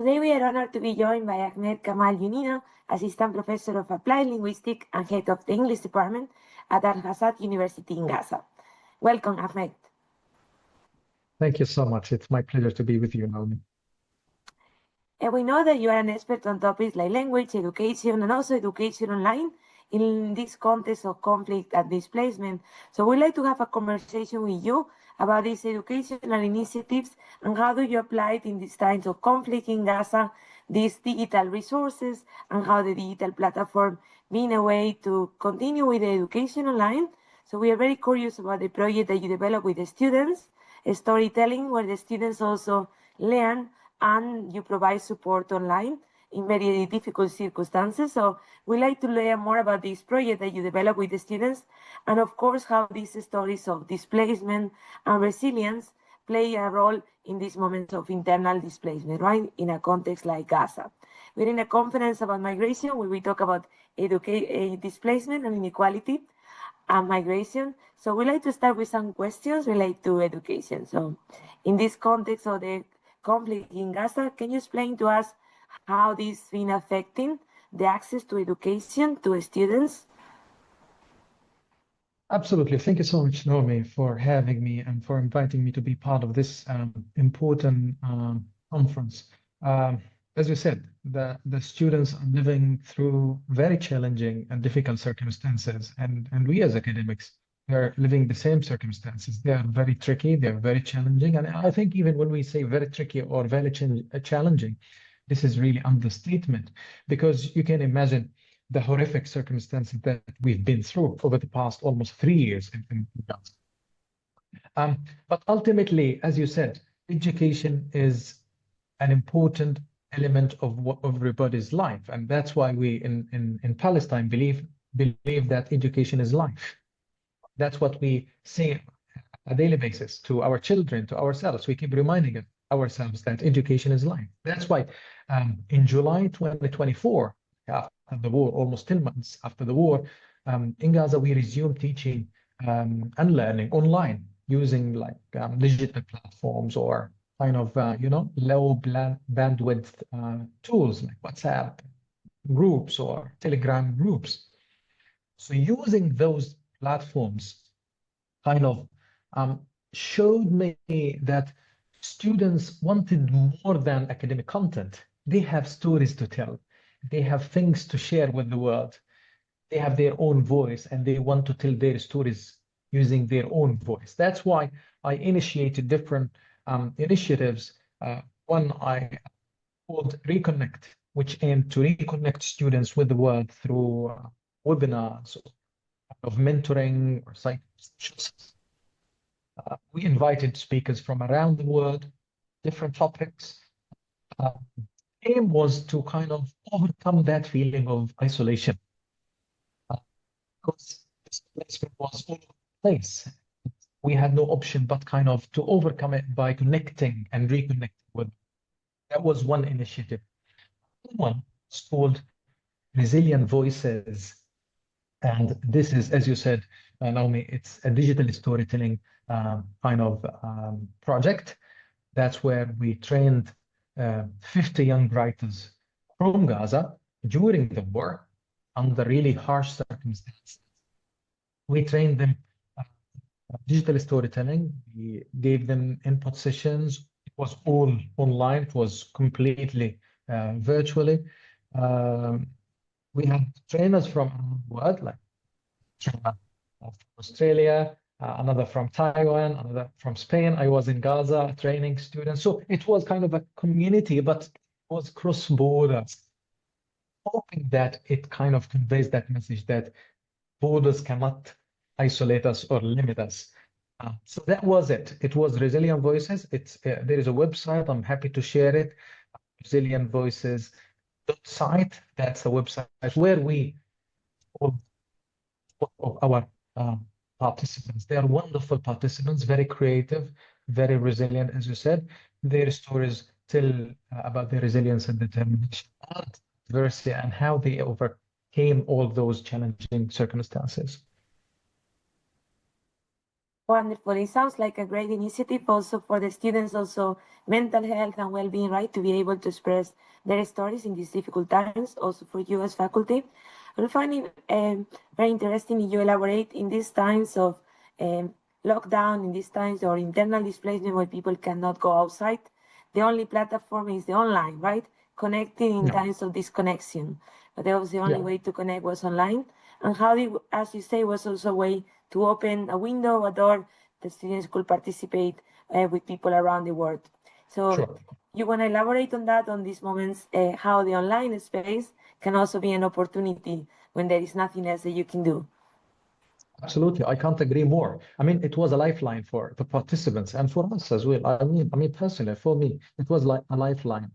Today we are honored to be joined by Ahmed Kamal Junina, Assistant Professor of Applied Linguistics and Head of the English Department at Al-Aqsa University in Gaza. Welcome, Ahmed. Thank you so much. It's my pleasure to be with you, Naomi. And we know that you are an expert on topics like language, education, and also education online in this context of conflict and displacement. So we'd like to have a conversation with you about these educational initiatives and how do you apply it in these times of conflict in Gaza, these digital resources, and how the digital platform being a way to continue with the education online. So we are very curious about the project that you develop with the students, storytelling, where the students also learn and you provide support online in very difficult circumstances. So we'd like to learn more about this project that you develop with the students, and of course, how these stories of displacement and resilience play a role in these moments of internal displacement, right? In a context like Gaza. We're in a conference about migration where we talk about displacement and inequality and migration. So we'd like to start with some questions related to education. So in this context of the conflict in Gaza, can you explain to us how this has been affecting the access to education to students? Absolutely. Thank you so much, Naomi, for having me and for inviting me to be part of this important conference. As you said, the students are living through very challenging and difficult circumstances, and we as academics are living the same circumstances. They are very tricky, they're very challenging, and I think even when we say very tricky or very challenging, this is really understatement, because you can imagine the horrific circumstances that we've been through over the past almost 3 years in Gaza. But ultimately, as you said, education is an important element of everybody's life, and that's why we in Palestine believe that education is life. That's what we say on a daily basis to our children, to ourselves. We keep reminding ourselves that education is life. That's why in July 2024, after the war, almost 10 months after the war, in Gaza, we resumed teaching and learning online using like digital platforms or kind of, low bandwidth tools like WhatsApp groups or Telegram groups. So using those platforms kind of showed me that students wanted more than academic content. They have stories to tell. They have things to share with the world. They have their own voice and they want to tell their stories using their own voice. That's why I initiated different initiatives. One I called Reconnect, which aimed to reconnect students with the world through webinars of mentoring or psychology. We invited speakers from around the world, different topics. Aim was to kind of overcome that feeling of isolation, because this placement was all over the place. We had no option but kind of to overcome it by connecting and reconnecting with. That was one initiative. One is called Resilient Voices. And this is, as you said, Naomi, it's a digital storytelling kind of project. That's where we trained 50 young writers from Gaza during the war under really harsh circumstances. We trained them digital storytelling. We gave them input sessions. It was all online. It was completely virtually. We had trainers from around the world, like trainer from Australia, another from Taiwan, another from Spain. I was in Gaza training students. So it was kind of a community, but it was cross borders, hoping that it kind of conveys that message that borders cannot isolate us or limit us. So that was it. It was Resilient Voices. There is a website. I'm happy to share it. Resilient Voices site. That's a website where we all of our participants. They are wonderful participants, very creative, very resilient, as you said. Their stories tell about their resilience and determination and adversity and how they overcame all those challenging circumstances. Wonderful. It sounds like a great initiative also for the students, also mental health and well-being, right? To be able to express their stories in these difficult times, also for you as faculty. I find it very interesting if you elaborate in these times of lockdown, in these times or internal displacement where people cannot go outside. The only platform is the online, right? Connecting in Yeah, times of disconnection. But that was the only yeah, way to connect was online. And how, as you say, was also a way to open a window, a door, the students could participate with people around the world. So sure. you want to elaborate on that, on these moments, how the online space can also be an opportunity when there is nothing else that you can do. Absolutely, I can't agree more. I mean, it was a lifeline for the participants and for us as well. I mean, personally, for me, it was like a lifeline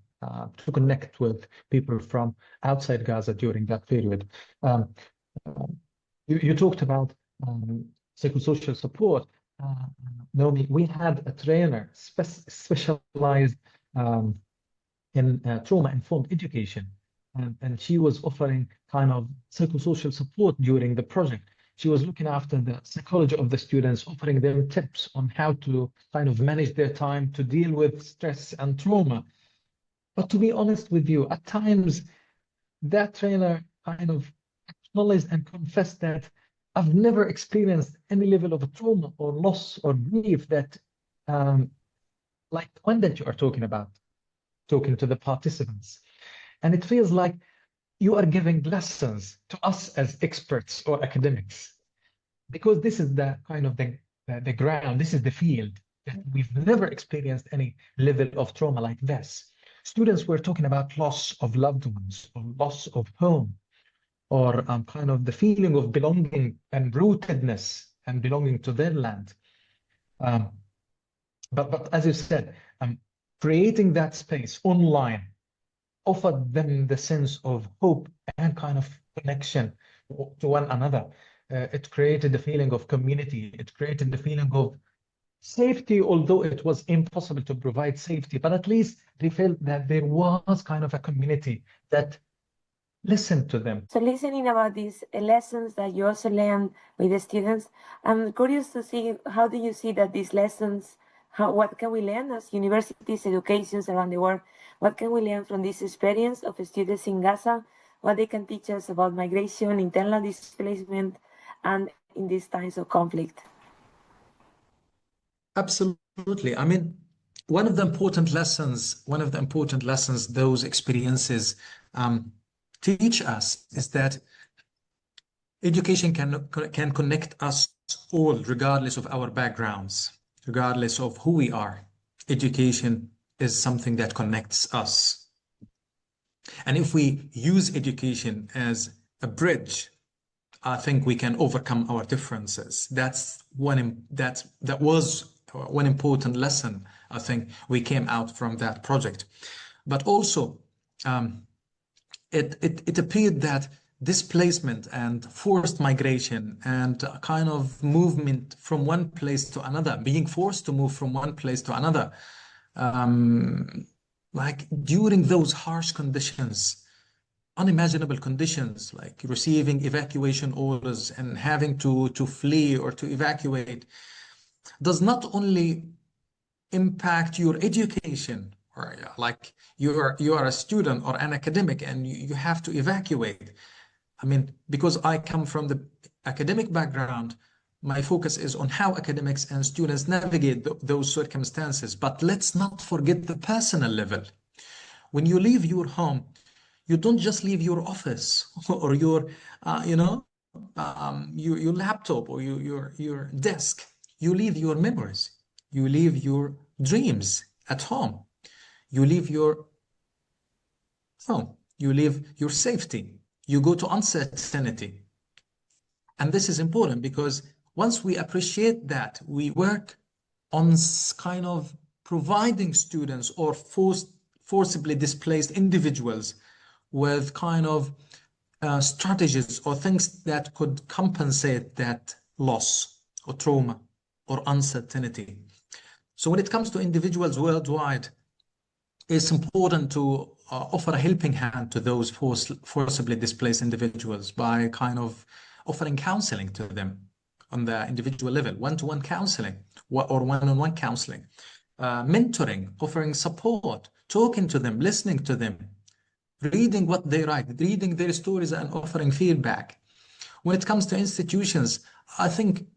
to connect with people from outside Gaza during that period. Um, you talked about psychosocial support. Uh, Naomi, we had a trainer specialized um, in trauma-informed education, and she was offering kind of psychosocial support during the project. She was looking after the psychology of the students, offering them tips on how to kind of manage their time to deal with stress and trauma. But to be honest with you, at times that trainer kind of acknowledged and confessed that I've never experienced any level of trauma or loss or grief that, um, like the one that you are talking about, talking to the participants. And it feels like you are giving lessons to us as experts or academics, because this is the kind of the ground, this is the field that we've never experienced any level of trauma like this. Students were talking about loss of loved ones or loss of home or kind of the feeling of belonging and rootedness and belonging to their land. Um, but as you said, creating that space online offered them the sense of hope and kind of connection to one another. It created the feeling of community. It created the feeling of safety, although it was impossible to provide safety, but at least they felt that there was kind of a community that listened to them. So listening about these lessons that you also learn with the students, I'm curious to see how do you see that these lessons, what can we learn as universities, educations around the world, what can we learn from this experience of students in Gaza, what they can teach us about migration, internal displacement, and in these times of conflict? Absolutely. I mean, one of the important lessons those experiences teach us is that education can connect us all, regardless of our backgrounds, regardless of who we are. Education is something that connects us. And if we use education as a bridge, I think we can overcome our differences. That was one important lesson I think we came out from that project. But also, it appeared that displacement and forced migration and a kind of movement from one place to another, being forced to move from one place to another, like during those harsh conditions, unimaginable conditions, like receiving evacuation orders and having to flee or to evacuate, does not only impact your education, or like you are a student or an academic and you have to evacuate. I mean, because I come from the academic background, my focus is on how academics and students navigate those circumstances. But let's not forget the personal level. When you leave your home, you don't just leave your office or your, your laptop or your desk. You leave your memories. You leave your dreams at home. You leave your home. You leave your safety. You go to uncertainty. And this is important because once we appreciate that, we work on kind of providing students or forcibly displaced individuals with kind of strategies or things that could compensate that loss or trauma or uncertainty. So when it comes to individuals worldwide, it's important to offer a helping hand to those forcibly displaced individuals by kind of offering counseling to them, on the individual level, one-to-one counseling or one-on-one counseling, mentoring, offering support, talking to them, listening to them, reading what they write, reading their stories and offering feedback. When it comes to institutions, I think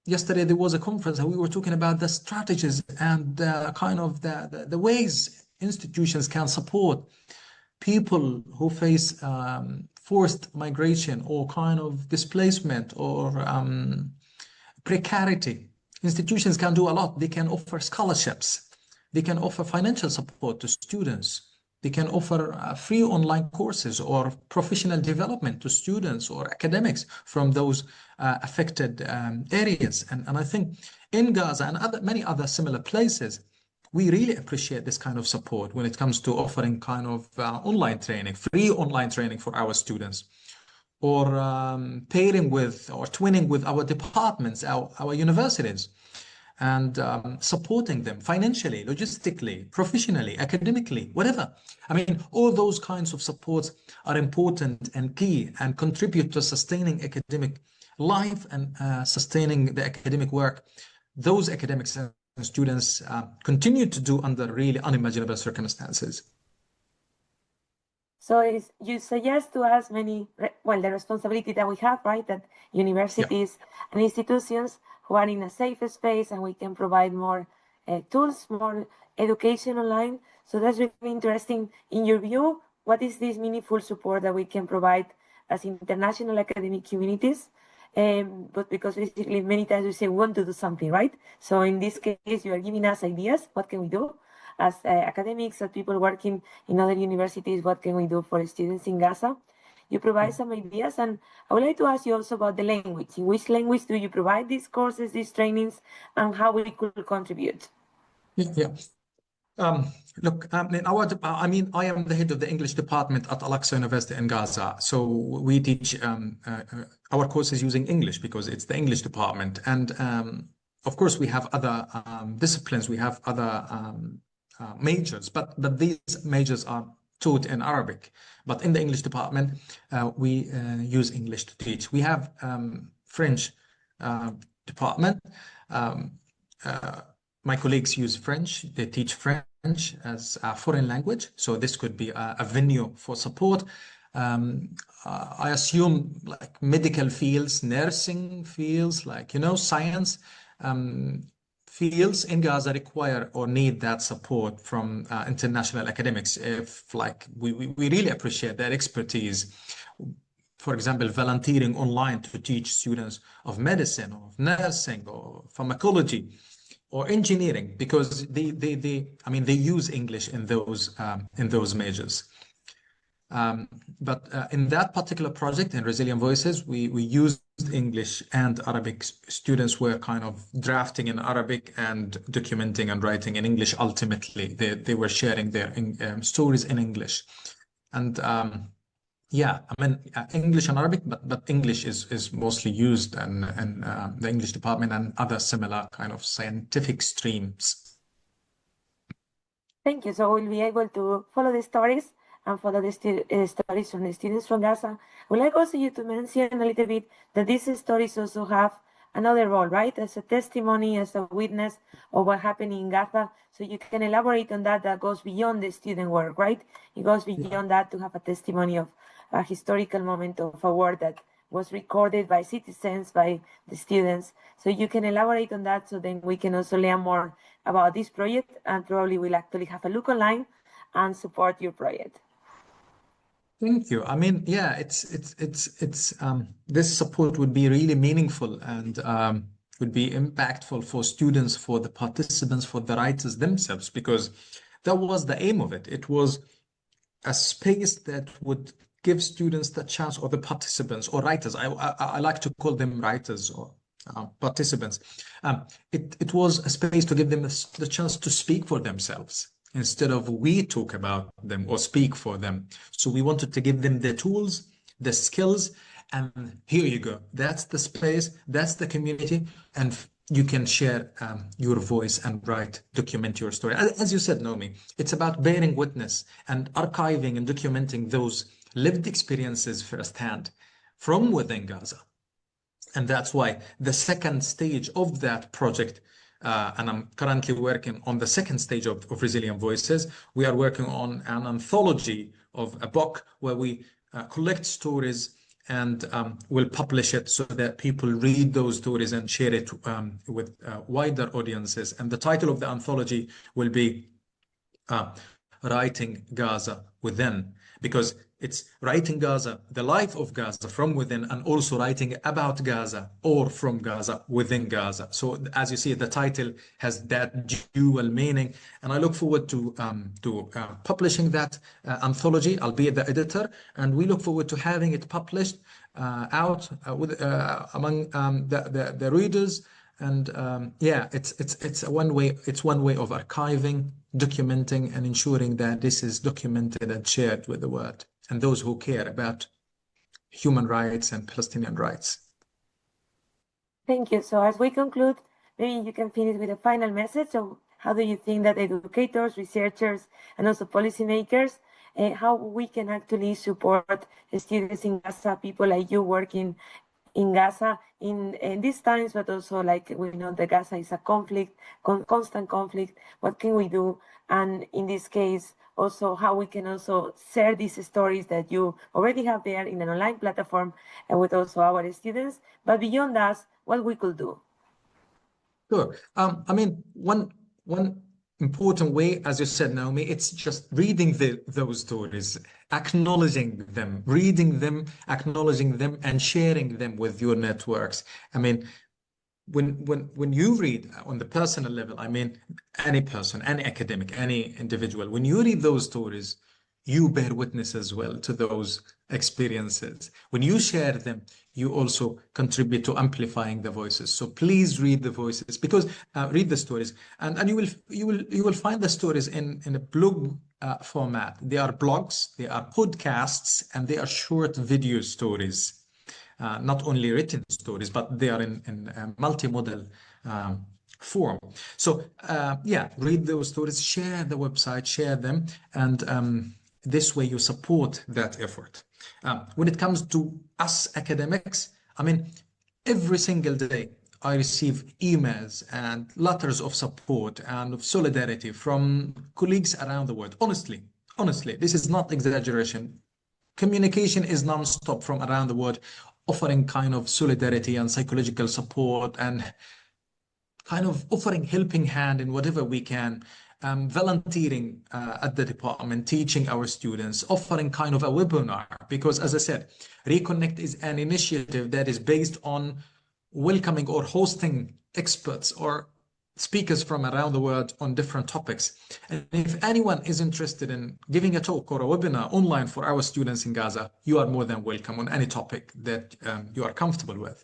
yesterday there was a conference and we were talking about the strategies and the ways institutions can support people who face forced migration or kind of displacement or precarity. Institutions can do a lot. They can offer scholarships. They can offer financial support to students. They can offer free online courses or professional development to students or academics from those affected areas. And I think in Gaza and many other similar places, we really appreciate this kind of support when it comes to offering kind of online training, free online training for our students, or pairing with or twinning with our departments, our universities, and supporting them financially, logistically, professionally, academically, whatever. I mean, all those kinds of supports are important and key and contribute to sustaining academic life and sustaining the academic work those academics and students continue to do under really unimaginable circumstances. So you suggest to us the responsibility that we have, right? That universities and institutions who are in a safe space and we can provide more tools, more education online. So that's really interesting. In your view, what is this meaningful support that we can provide as international academic communities? But because basically many times we say we want to do something, right? So in this case, you are giving us ideas. What can we do? As academics, as people working in other universities, what can we do for students in Gaza? You provide some ideas, and I would like to ask you also about the language. In which language do you provide these courses, these trainings, and how we could contribute? Look, I am the head of the English department at Al-Aqsa University in Gaza. So we teach our courses using English because it's the English department. And of course, we have other disciplines, we have other majors, but these majors are taught in Arabic. But in the English department, we use English to teach. We have French department. My colleagues use French. They teach French as a foreign language. So this could be a venue for support. I assume like medical fields, nursing fields, like, science fields in Gaza require or need that support from international academics. If we really appreciate their expertise. For example, volunteering online to teach students of medicine or of nursing or pharmacology or engineering, because they use English in those majors. But in that particular project in Resilient Voices, we used English and Arabic. Students were kind of drafting in Arabic and documenting and writing in English. Ultimately, they were sharing their stories in English. And English and Arabic, but English is mostly used in the English department and other similar kind of scientific streams. Thank you. So we'll be able to follow the stories and follow the stories from the students from Gaza. I would like also you to mention a little bit that these stories also have another role, right? As a testimony, as a witness of what happened in Gaza. So you can elaborate on that goes beyond the student work, right? It goes beyond that to have a testimony of a historical moment of a war that was recorded by citizens, by the students. So you can elaborate on that, so then we can also learn more about this project, and probably we'll actually have a look online and support your project. Thank you. I mean, it's this support would be really meaningful and would be impactful for students, for the participants, for the writers themselves, because that was the aim of it. It was a space that would give students the chance, or the participants or writers. I like to call them writers or participants. It was a space to give them the chance to speak for themselves instead of we talk about them or speak for them. So we wanted to give them the tools, the skills, and here you go. That's the space, that's the community, and you can share your voice and document your story. As you said, Naomi, it's about bearing witness and archiving and documenting those lived experiences firsthand from within Gaza. And that's why the second stage of that project, and I'm currently working on the second stage of Resilient Voices, we are working on an anthology of a book where we collect stories and will publish it so that people read those stories and share it with wider audiences. And the title of the anthology will be Writing Gaza Within, because it's writing Gaza, the life of Gaza from within, and also writing about Gaza or from Gaza within Gaza. So as you see, the title has that dual meaning, and I look forward to publishing that anthology. I'll be the editor, and we look forward to having it published out among the readers. And yeah, it's one way of archiving, documenting, and ensuring that this is documented and shared with the world and those who care about human rights and Palestinian rights. Thank you. So as we conclude, maybe you can finish with a final message of how do you think that educators, researchers, and also policymakers, how we can actually support students in Gaza, people like you working in Gaza in these times, but also like we know that Gaza is a conflict, constant conflict. What can we do? And in this case, also how we can also share these stories that you already have there in an online platform and with also our students. But beyond that, what we could do? Sure. I mean, one important way, as you said, Naomi, it's just reading those stories, acknowledging them, reading them, acknowledging them, and sharing them with your networks. I mean, when you read on the personal level, I mean, any person, any academic, any individual, when you read those stories, you bear witness as well to those experiences. When you share them, you also contribute to amplifying the voices. So please read the voices, because read the stories, and you will find the stories in a blog format. They are blogs, they are podcasts, and they are short video stories. Not only written stories, but they are in multimodal form. So yeah, read those stories, share the website, share them, and this way you support that effort. When it comes to us academics, I mean, every single day I receive emails and letters of support and of solidarity from colleagues around the world. Honestly, this is not exaggeration. Communication is non-stop from around the world, offering kind of solidarity and psychological support and kind of offering helping hand in whatever we can, volunteering at the department, teaching our students, offering kind of a webinar, because as I said, Reconnect is an initiative that is based on welcoming or hosting experts or speakers from around the world on different topics. And if anyone is interested in giving a talk or a webinar online for our students in Gaza, you are more than welcome on any topic that you are comfortable with.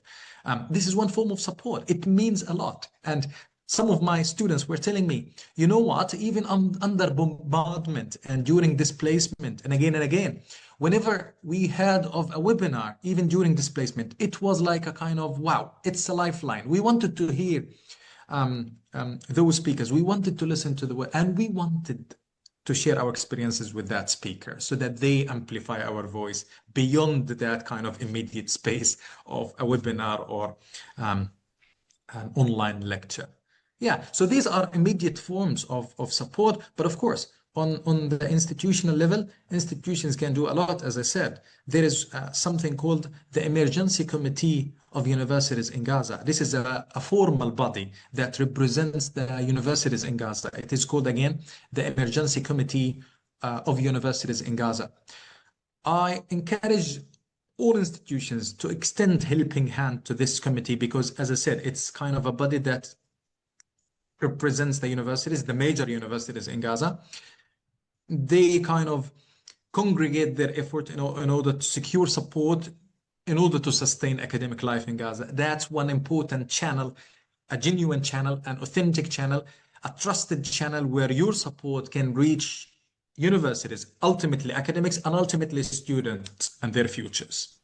This is one form of support. It means a lot. And some of my students were telling me, you know what, even under bombardment and during displacement and again, whenever we heard of a webinar, even during displacement, it was like a kind of, wow, it's a lifeline. We wanted to hear those speakers. We wanted to listen to the word, and we wanted to share our experiences with that speaker so that they amplify our voice beyond that kind of immediate space of a webinar or an online lecture. Yeah, so these are immediate forms of support, but of course, on the institutional level, institutions can do a lot. As I said, there is something called the Emergency Committee of Universities in Gaza. This is a formal body that represents the universities in Gaza. It is called, again, the Emergency Committee of Universities in Gaza. I encourage all institutions to extend helping hand to this committee because, as I said, it's kind of a body that represents the universities, the major universities in Gaza. They kind of congregate their effort in order to secure support, in order to sustain academic life in Gaza. That's one important channel, a genuine channel, an authentic channel, a trusted channel where your support can reach universities, ultimately academics, and ultimately students and their futures.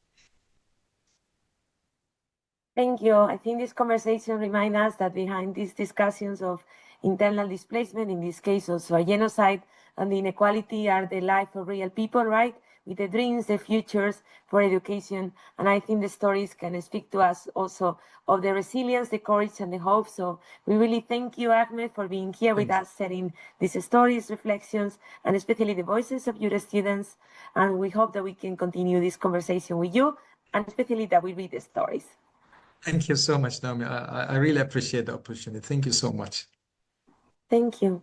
Thank you. I think this conversation reminds us that behind these discussions of internal displacement, in this case also a genocide, and the inequality are the life of real people, right? With the dreams, the futures for education. And I think the stories can speak to us also of the resilience, the courage, and the hope. So we really thank you, Ahmed, for being here with us, sharing these stories, reflections, and especially the voices of your students. And we hope that we can continue this conversation with you, and especially that we read the stories. Thank you so much, Naomi. I really appreciate the opportunity. Thank you so much. Thank you.